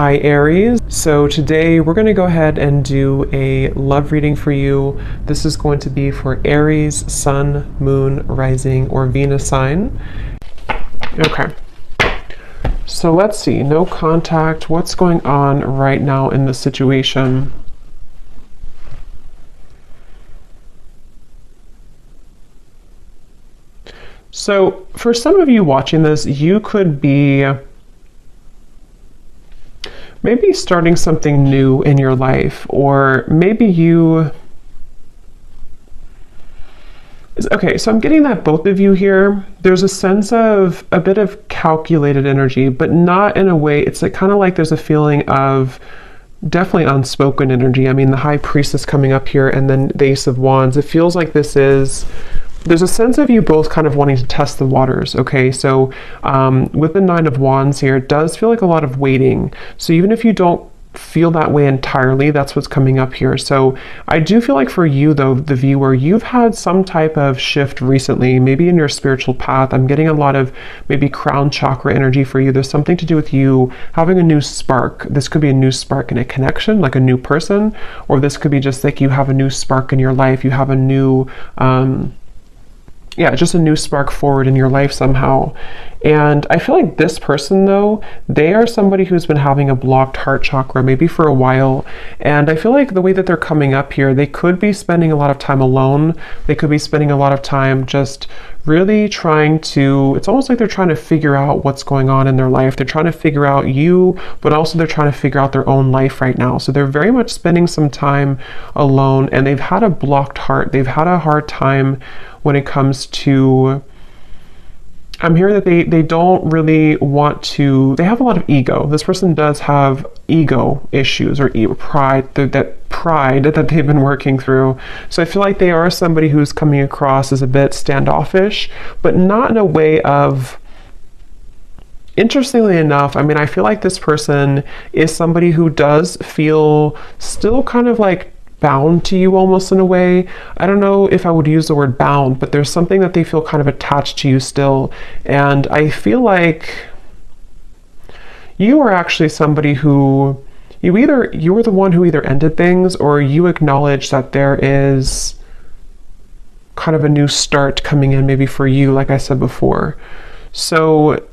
Hi Aries. So today we're going to go ahead and do a love reading for you. This is going to be for Aries, Sun, Moon, Rising, or Venus sign. Okay. So let's see. No contact. What's going on right now in the situation? So for some of you watching this, you could be maybe starting something new in your life, or maybe okay, so I'm getting that both of you here, there's a sense of a bit of calculated energy, but not in a way, it's like kind of like there's a feeling of definitely unspoken energy. I mean, the High Priestess coming up here and then the Ace of Wands, it feels like there's a sense of you both kind of wanting to test the waters, okay? So with the Nine of Wands here, it does feel like a lot of waiting. So even if you don't feel that way entirely, that's what's coming up here. So I do feel like for you, though, the viewer, you've had some type of shift recently, maybe in your spiritual path. I'm getting a lot of maybe crown chakra energy for you. There's something to do with you having a new spark. This could be a new spark in a connection, like a new person, or this could be just like you have a new spark in your life. You have a new just a new spark forward in your life somehow. And I feel like this person, though, they are somebody who's been having a blocked heart chakra maybe for a while. And I feel like the way that they're coming up here, they could be spending a lot of time alone. They could be spending a lot of time just really trying to, it's almost like they're trying to figure out what's going on in their life. They're trying to figure out you, but also they're trying to figure out their own life right now. So they're very much spending some time alone, and they've had a blocked heart. They've had a hard time when it comes to, I'm hearing that they don't really want to, they have a lot of ego. This person does have ego issues or pride, that pride that they've been working through. So I feel like they are somebody who's coming across as a bit standoffish, but not in a way of, interestingly enough, I mean, I feel like this person is somebody who does feel still kind of like bound to you almost in a way. I don't know if I would use the word bound, but there's something that they feel kind of attached to you still. And I feel like you are actually somebody who you were the one who either ended things, or you acknowledge that there is kind of a new start coming in maybe for you, like I said before. So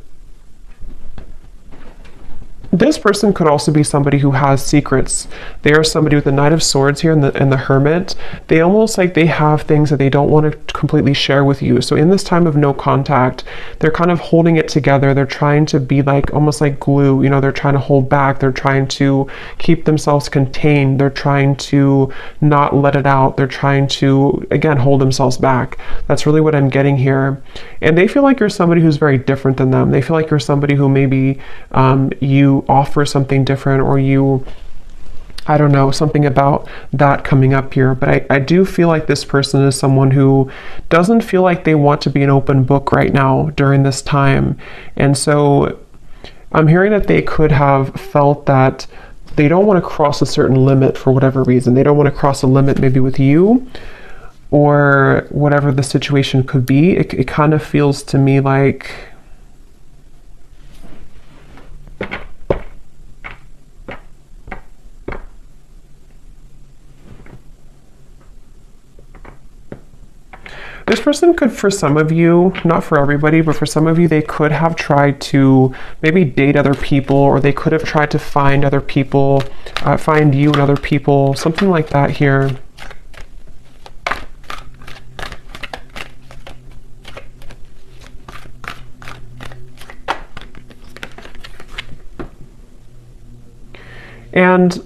this person could also be somebody who has secrets. They are somebody with the Knight of Swords here and the Hermit. They almost like they have things that they don't want to completely share with you. So in this time of no contact, they're kind of holding it together. They're trying to be like almost like glue. You know, they're trying to hold back. They're trying to keep themselves contained. They're trying to not let it out. They're trying to, again, hold themselves back. That's really what I'm getting here. And they feel like you're somebody who's very different than them. They feel like you're somebody who maybe you offer something different, or you, I don't know, something about that coming up here. But I do feel like this person is someone who doesn't feel like they want to be an open book right now during this time. And so I'm hearing that they could have felt that they don't want to cross a certain limit for whatever reason. They don't want to cross a limit maybe with you, or whatever the situation could be. It kind of feels to me like this person could, for some of you, not for everybody, but for some of you, they could have tried to maybe date other people, or they could have tried to find other people, find you and other people, something like that here. And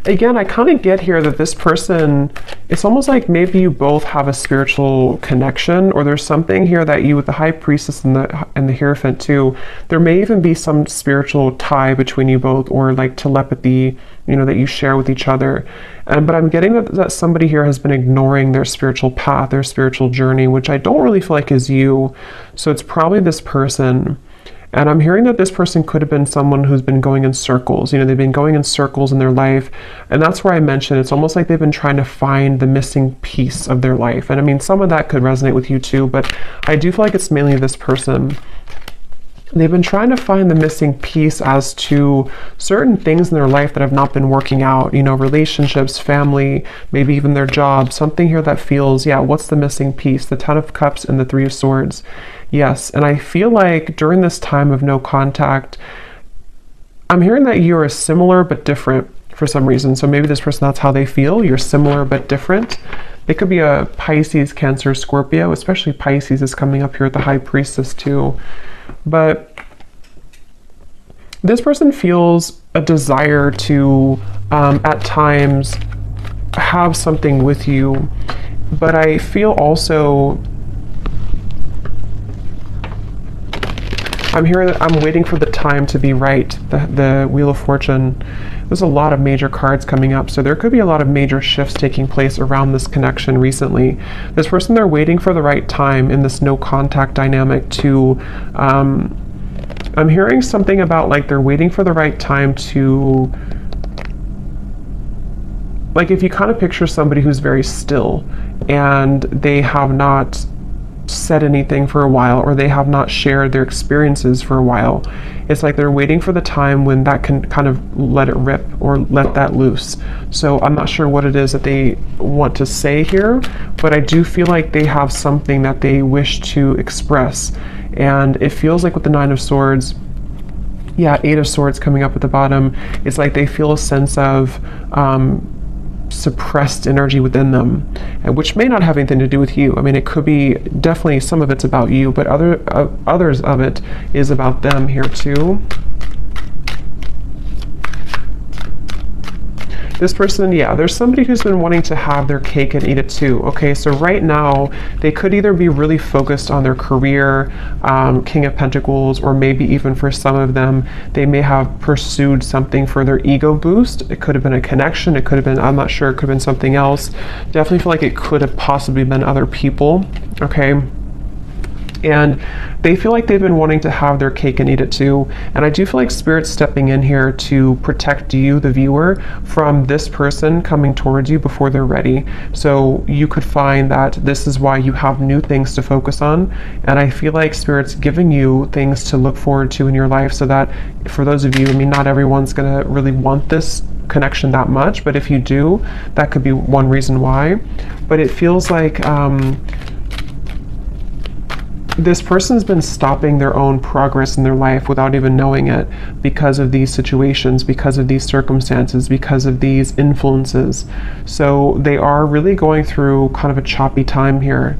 again, I kind of get here that this person, it's almost like maybe you both have a spiritual connection, or there's something here that you, with the High Priestess and the Hierophant too, there may even be some spiritual tie between you both, or like telepathy, you know, that you share with each other. But I'm getting that somebody here has been ignoring their spiritual path, their spiritual journey, which I don't really feel like is you. So it's probably this person. And I'm hearing that this person could have been someone who's been going in circles. You know, they've been going in circles in their life. And that's where I mentioned it's almost like they've been trying to find the missing piece of their life. And I mean, some of that could resonate with you too, but I do feel like it's mainly this person. They've been trying to find the missing piece as to certain things in their life that have not been working out, you know, relationships, family, maybe even their job, something here that feels, yeah, what's the missing piece? The Ten of Cups and the Three of Swords. Yes, and I feel like during this time of no contact, I'm hearing that you are similar but different for some reason. So maybe this person, that's how they feel. You're similar but different. They could be a Pisces, Cancer, Scorpio, especially Pisces is coming up here at the High Priestess too. But this person feels a desire to, at times, have something with you. But I feel also, I'm hearing that I'm waiting for the time to be right. The Wheel of Fortune. There's a lot of major cards coming up, so there could be a lot of major shifts taking place around this connection recently. This person, they're waiting for the right time in this no contact dynamic to, I'm hearing something about like they're waiting for the right time to, like if you kind of picture somebody who's very still and they have not said anything for a while, or they have not shared their experiences for a while. It's like they're waiting for the time when that can kind of let it rip or let that loose. So I'm not sure what it is that they want to say here, but I do feel like they have something that they wish to express. And it feels like with the Nine of Swords, yeah, Eight of Swords coming up at the bottom, it's like they feel a sense of suppressed energy within them, and which may not have anything to do with you. I mean, it could be, definitely some of it's about you, but others of it is about them here too. This person, yeah, there's somebody who's been wanting to have their cake and eat it too. Okay, so right now, they could either be really focused on their career, King of Pentacles, or maybe even for some of them, they may have pursued something for their ego boost. It could have been a connection. It could have been, I'm not sure, it could have been something else. Definitely feel like it could have possibly been other people, okay? And they feel like they've been wanting to have their cake and eat it too. And I do feel like Spirit's stepping in here to protect you, the viewer, from this person coming towards you before they're ready. So you could find that this is why you have new things to focus on. And I feel like Spirit's giving you things to look forward to in your life, so that for those of you, I mean, not everyone's gonna really want this connection that much, but if you do, that could be one reason why. But it feels like this person's been stopping their own progress in their life without even knowing it, because of these situations, because of these circumstances, because of these influences. So they are really going through kind of a choppy time here.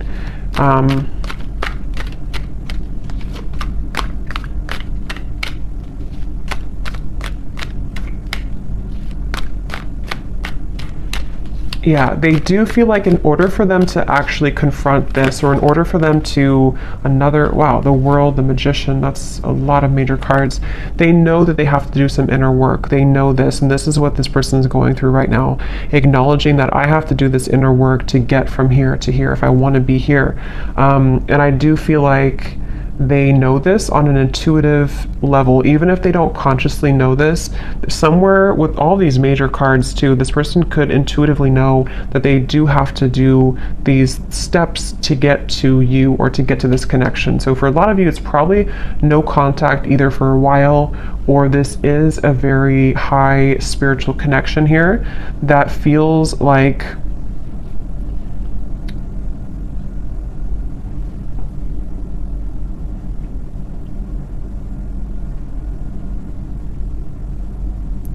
Yeah, they do feel like in order for them to actually confront this, or in order for them to wow, the World, the Magician, that's a lot of major cards. They know that they have to do some inner work. They know this, and this is what this person is going through right now. Acknowledging that I have to do this inner work to get from here to here if I want to be here. And I do feel like they know this on an intuitive level, even if they don't consciously know this. Somewhere with all these major cards too, this person could intuitively know that they do have to do these steps to get to you, or to get to this connection. So for a lot of you, it's probably no contact either for a while, or this is a very high spiritual connection here that feels like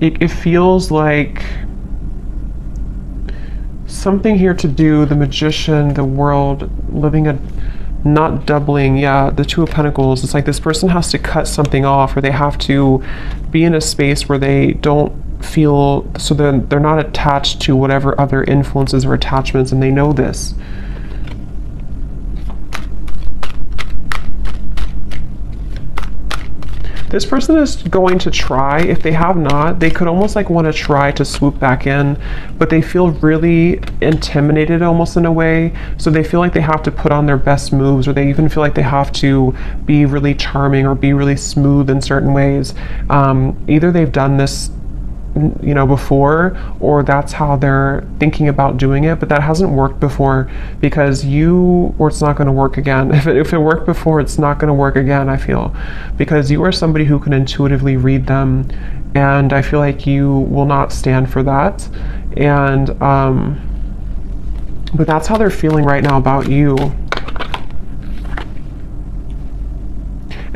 it feels like something here to do, the Magician, the World, living a, not doubling, yeah, the Two of Pentacles. It's like this person has to cut something off, or they have to be in a space where they don't feel, so then they're not attached to whatever other influences or attachments, and they know this. This person is going to try. If they have not, they could almost like want to try to swoop back in, but they feel really intimidated almost in a way. So they feel like they have to put on their best moves, or they even feel like they have to be really charming or be really smooth in certain ways. Either they've done this, you know, before, or that's how they're thinking about doing it, but that hasn't worked before because or it's not going to work again. If it worked before, it's not going to work again, I feel, because you are somebody who can intuitively read them, and I feel like you will not stand for that. And but that's how they're feeling right now about you.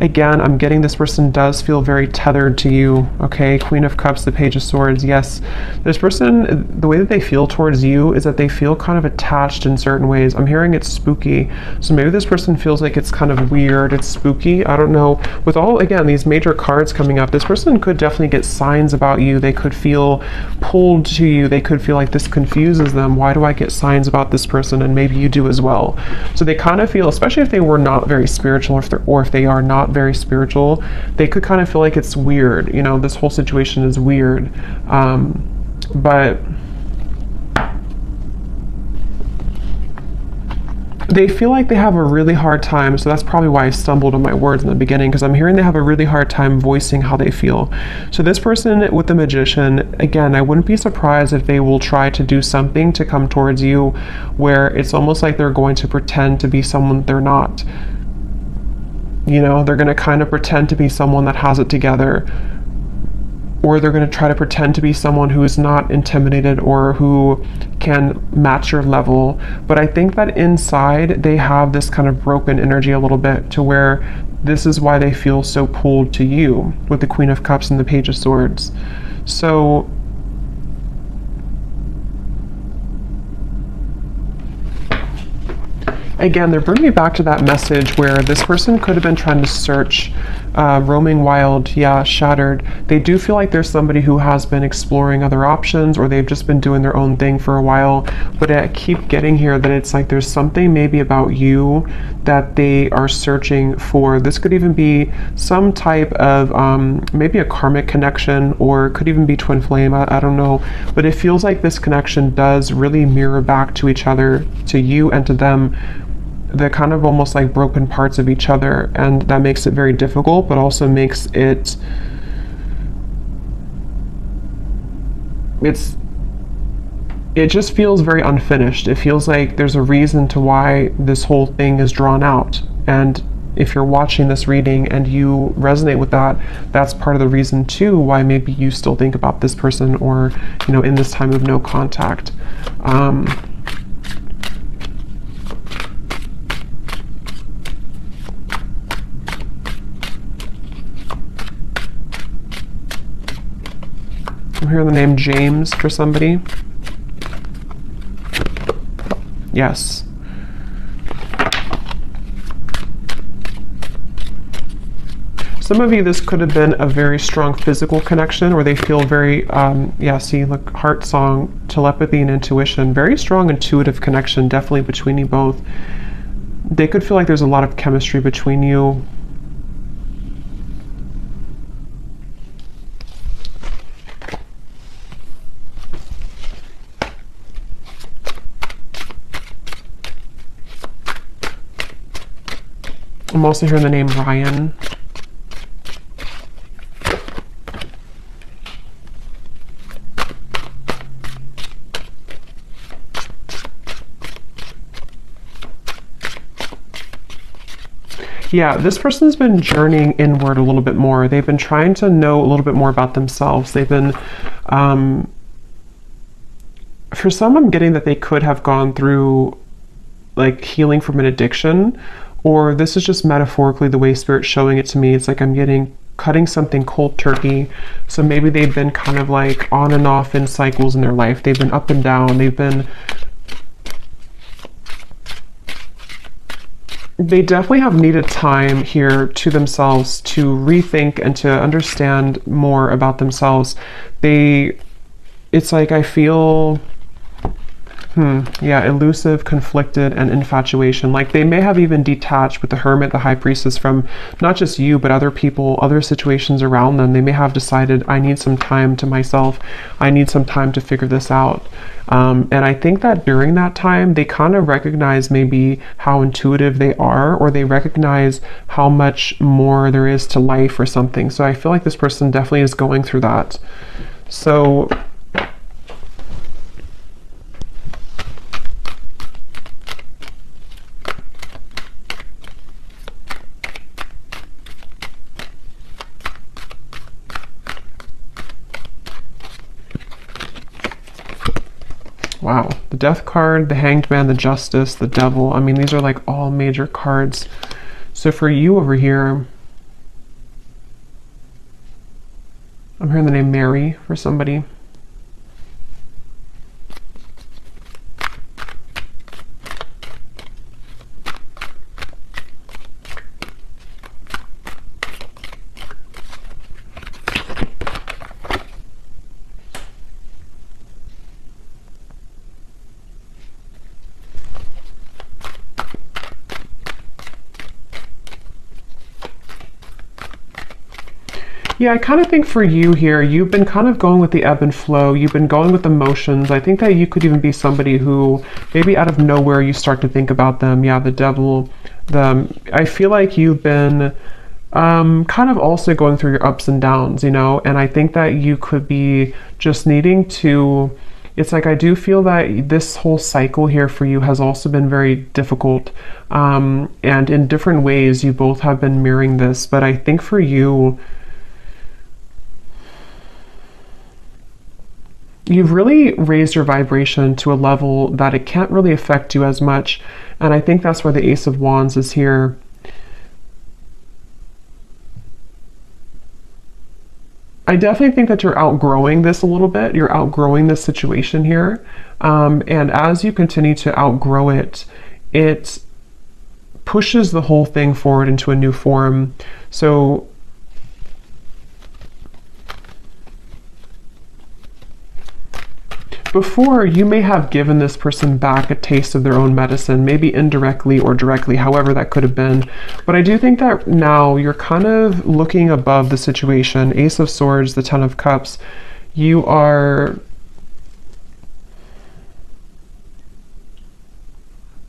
Again, I'm getting this person does feel very tethered to you, okay? Queen of Cups, the Page of Swords. Yes, this person, the way that they feel towards you is that they feel kind of attached in certain ways. I'm hearing it's spooky. So maybe this person feels like it's kind of weird, it's spooky. I don't know. With all, again, these major cards coming up, this person could definitely get signs about you. They could feel pulled to you. They could feel like this confuses them. Why do I get signs about this person? And maybe you do as well. So they kind of feel, especially if they were not very spiritual, or if they are not very spiritual, they could kind of feel like it's weird, you know, this whole situation is weird. But they feel like they have a really hard time, so that's probably why I stumbled on my words in the beginning, because I'm hearing they have a really hard time voicing how they feel. So this person with the Magician, again, I wouldn't be surprised if they will try to do something to come towards you where it's almost like they're going to pretend to be someone they're not. You know, they're going to kind of pretend to be someone that has it together, or they're going to try to pretend to be someone who is not intimidated or who can match your level. But I think that inside they have this kind of broken energy a little bit, to where this is why they feel so pulled to you with the Queen of Cups and the Page of Swords. So again, they're bringing me back to that message where this person could have been trying to search, roaming wild, yeah, shattered. They do feel like there's somebody who has been exploring other options, or they've just been doing their own thing for a while. But I keep getting here that it's like there's something maybe about you that they are searching for. This could even be some type of maybe a karmic connection, or it could even be twin flame, I don't know. But it feels like this connection does really mirror back to each other, to you and to them, the kind of almost like broken parts of each other, and that makes it very difficult, but also makes it just feels very unfinished. It feels like there's a reason to why this whole thing is drawn out, and if you're watching this reading and you resonate with that, that's part of the reason too why maybe you still think about this person, or, you know, in this time of no contact. I'm hearing the name James for somebody. Yes. Some of you, this could have been a very strong physical connection, or they feel very, yeah, see, look, heart song, telepathy and intuition, very strong intuitive connection, definitely between you both. They could feel like there's a lot of chemistry between you. I'm also hearing the name Ryan. Yeah, this person's been journeying inward a little bit more. They've been trying to know a little bit more about themselves. They've been, for some, I'm getting that they could have gone through like healing from an addiction, or this is just metaphorically the way Spirit's showing it to me. It's like I'm getting cutting something cold turkey. So maybe they've been kind of like on and off in cycles in their life. They've been up and down. They definitely have needed time here to themselves to rethink and to understand more about themselves. It's like I feel Yeah, elusive, conflicted, and infatuation. Like they may have even detached with the Hermit, the High Priestess, from not just you, but other people, other situations around them. They may have decided, I need some time to myself. I need some time to figure this out. And I think that during that time, they kind of recognize maybe how intuitive they are, or they recognize how much more there is to life or something. So I feel like this person definitely is going through that. So wow, the Death card, the Hanged Man, the Justice, the Devil. I mean, these are like all major cards. So for you over here, I'm hearing the name Mary for somebody. Yeah, I kind of think for you here, you've been kind of going with the ebb and flow. You've been going with emotions. I think that you could even be somebody who maybe out of nowhere you start to think about them. Yeah, the Devil. I feel like you've been kind of also going through your ups and downs, you know, and I think that you could be just needing to, it's like I do feel that this whole cycle here for you has also been very difficult, and in different ways you both have been mirroring this, but I think for you, you've really raised your vibration to a level that it can't really affect you as much. And I think that's why the Ace of Wands is here. I definitely think that you're outgrowing this a little bit. You're outgrowing this situation here. And as you continue to outgrow it, it pushes the whole thing forward into a new form. So before, you may have given this person back a taste of their own medicine, maybe indirectly or directly, however that could have been. But I do think that now you're kind of looking above the situation. Ace of Swords, the Ten of Cups, you are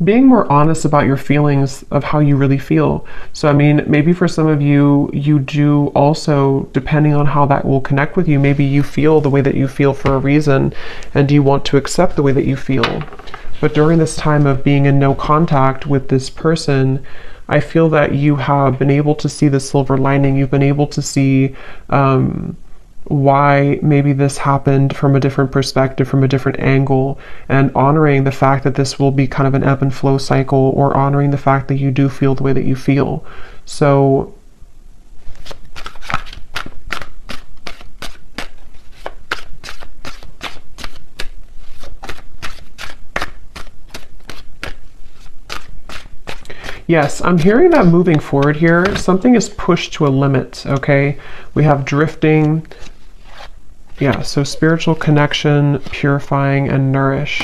being more honest about your feelings of how you really feel. So I mean, maybe for some of you, you do also, depending on how that will connect with you, maybe you feel the way that you feel for a reason and you want to accept the way that you feel. But during this time of being in no contact with this person, I feel that you have been able to see the silver lining. You've been able to see why maybe this happened from a different perspective, from a different angle, and honoring the fact that this will be kind of an ebb and flow cycle, or honoring the fact that you do feel the way that you feel. So yes, I'm hearing that moving forward here, something is pushed to a limit, okay? We have drifting. Yeah, so spiritual connection, purifying, and nourish.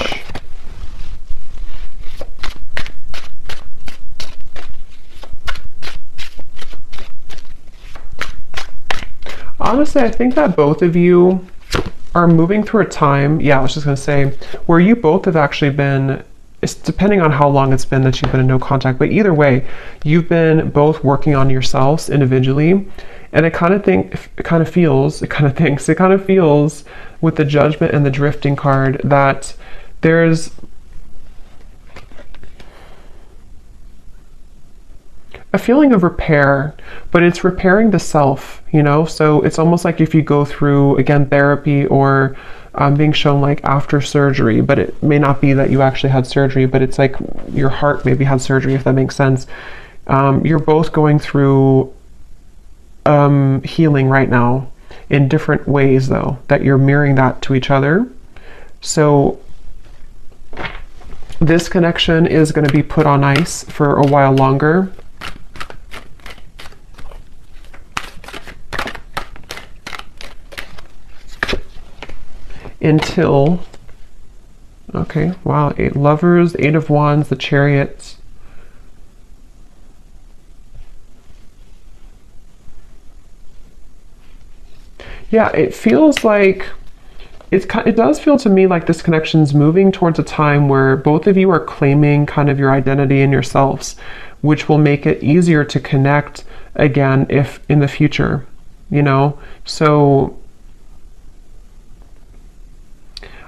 Honestly, I think that both of you are moving through a time, yeah, I was just going to say, where you both have actually been, it's depending on how long it's been that you've been in no contact, but either way, you've been both working on yourselves individually. And it kind of feels with the Judgment and the Drifting card that there's a feeling of repair, but it's repairing the self, you know? So it's almost like if you go through, again, therapy, or being shown like after surgery, but it may not be that you actually had surgery, but it's like your heart maybe had surgery, if that makes sense. You're both going through healing right now in different ways, though, that you're mirroring that to each other. So this connection is going to be put on ice for a while longer. Until, Okay, wow. 8 lovers, 8 of wands, the chariot. Yeah, it feels like it does feel to me like this connection's moving towards a time where both of you are claiming kind of your identity and yourselves, which will make it easier to connect again if in the future, you know? So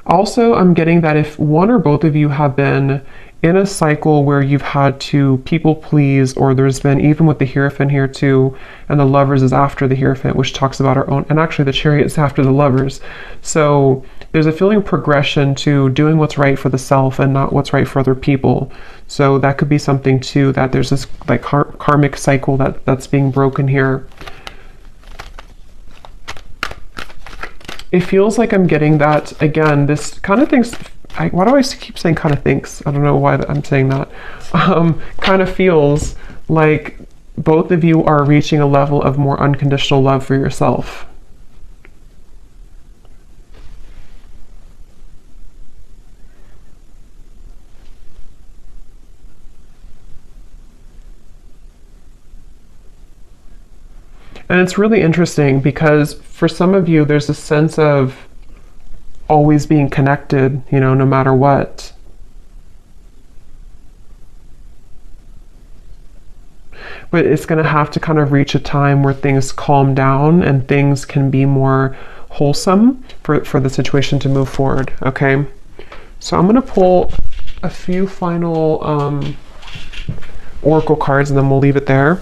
also I'm getting that if one or both of you have been in a cycle where you've had to people please, or there's been, even with the Hierophant here too, and the lovers is after the Hierophant, which talks about our own, and actually the chariot is after the lovers. So there's a feeling of progression to doing what's right for the self and not what's right for other people. So that could be something too, that there's this like karmic cycle that's being broken here. It feels like I'm getting that, again, this kind of things, why do I keep saying kind of thinks? I don't know why I'm saying that. Kind of feels like both of you are reaching a level of more unconditional love for yourself. And it's really interesting because for some of you, there's a sense of always being connected, you know, no matter what. But it's going to have to kind of reach a time where things calm down and things can be more wholesome for the situation to move forward, okay? So I'm going to pull a few final oracle cards and then we'll leave it there.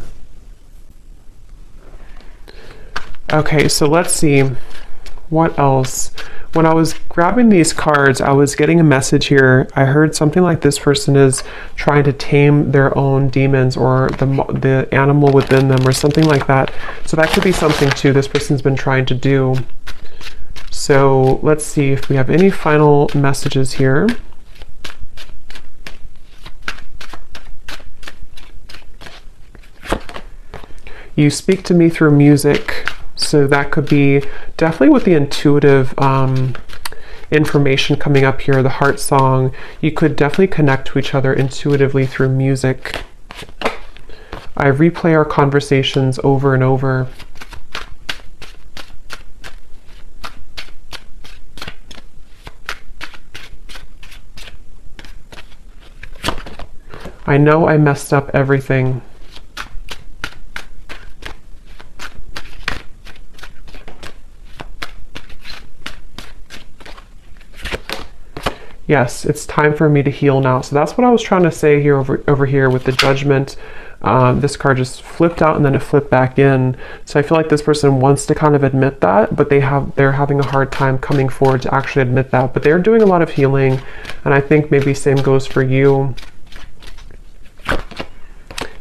Okay, so let's see what else. When I was grabbing these cards, I was getting a message here. I heard something like this person is trying to tame their own demons or the animal within them or something like that. So that could be something too this person's been trying to do. So let's see if we have any final messages here. You speak to me through music. So that could be definitely with the intuitive information coming up here, the heart song. You could definitely connect to each other intuitively through music. I replay our conversations over and over. I know I messed up everything. Yes, it's time for me to heal now. So that's what I was trying to say here over here with the Judgment. This card just flipped out and then it flipped back in. So I feel like this person wants to kind of admit that, but they're having a hard time coming forward to actually admit that. But they're doing a lot of healing, and I think maybe same goes for you.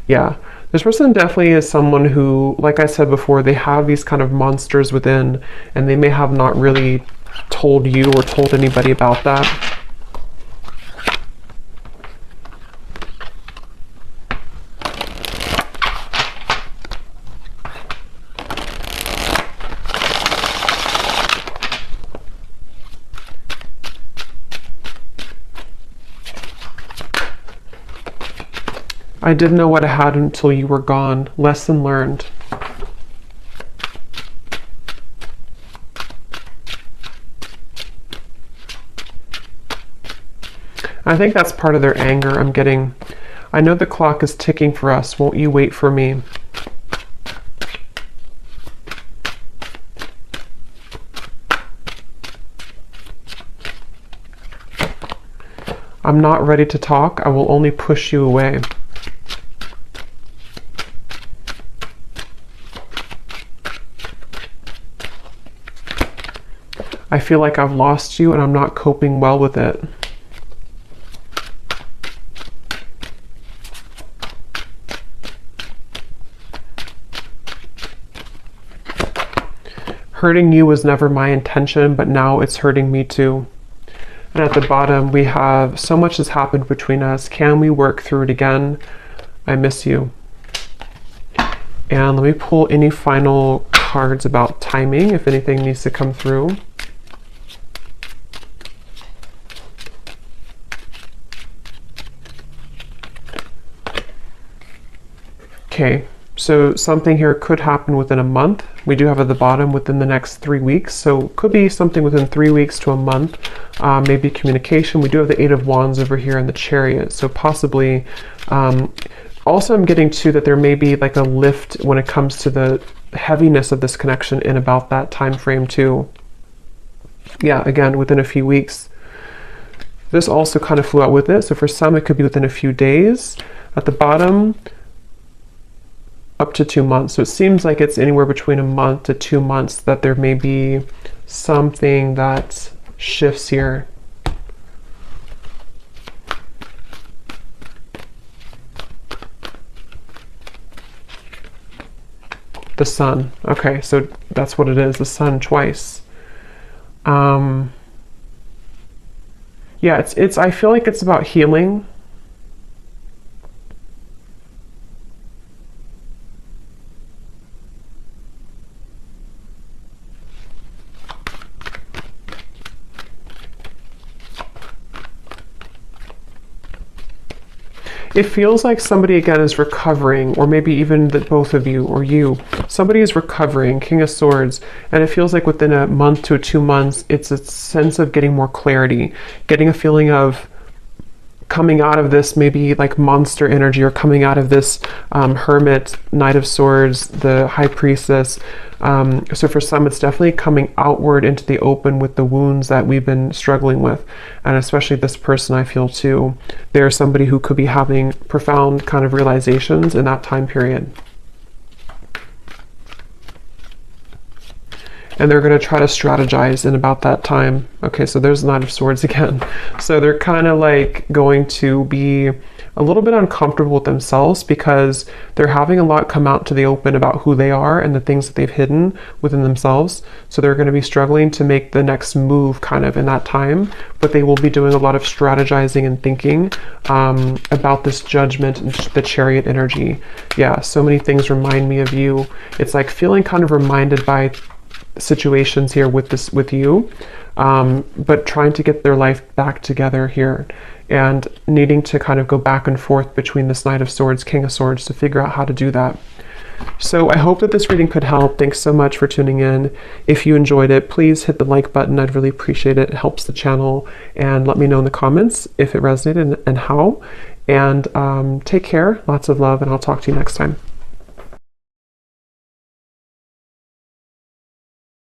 Yeah, this person definitely is someone who, like I said before, they have these kind of monsters within, and they may have not really told you or told anybody about that. I didn't know what I had until you were gone. Lesson learned. I think that's part of their anger. I'm getting, I know the clock is ticking for us. Won't you wait for me? I'm not ready to talk. I will only push you away. I feel like I've lost you and I'm not coping well with it. Hurting you was never my intention, but now it's hurting me too. And at the bottom, we have, so much has happened between us. Can we work through it again? I miss you. And let me pull any final cards about timing, if anything needs to come through. Okay, so something here could happen within a month. We do have at the bottom within the next 3 weeks. So could be something within 3 weeks to a month, maybe communication. We do have the Eight of Wands over here in the Chariot. So possibly, also I'm getting to that there may be like a lift when it comes to the heaviness of this connection in about that time frame too. Yeah, again, within a few weeks. This also kind of flew out with it. So for some, it could be within a few days. At the bottom, up to 2 months. So it seems like it's anywhere between a month to 2 months that there may be something that shifts here. The Sun. Okay, so that's what it is, the Sun twice. Yeah, it's I feel like it's about healing. It feels like somebody again is recovering, or maybe even the both of you or you. Somebody is recovering, King of Swords, and it feels like within a month to 2 months, it's a sense of getting more clarity, getting a feeling of coming out of this maybe like monster energy, or coming out of this Hermit, Knight of Swords, the High Priestess. So for some, it's definitely coming outward into the open with the wounds that we've been struggling with. And especially this person, I feel too, they're somebody who could be having profound kind of realizations in that time period. And they're going to try to strategize in about that time. Okay, so there's the Knight of Swords again. So they're kind of like going to be a little bit uncomfortable with themselves because they're having a lot come out to the open about who they are and the things that they've hidden within themselves. So they're going to be struggling to make the next move kind of in that time, but they will be doing a lot of strategizing and thinking about this Judgment and the Chariot energy. Yeah, so many things remind me of you. It's like feeling kind of reminded by situations here with you, but trying to get their life back together here and needing to kind of go back and forth between this Knight of Swords, King of Swords to figure out how to do that. So I hope that this reading could help. Thanks so much for tuning in. If you enjoyed it, please hit the like button. I'd really appreciate it. It helps the channel, and let me know in the comments if it resonated and how. And take care, lots of love, and I'll talk to you next time.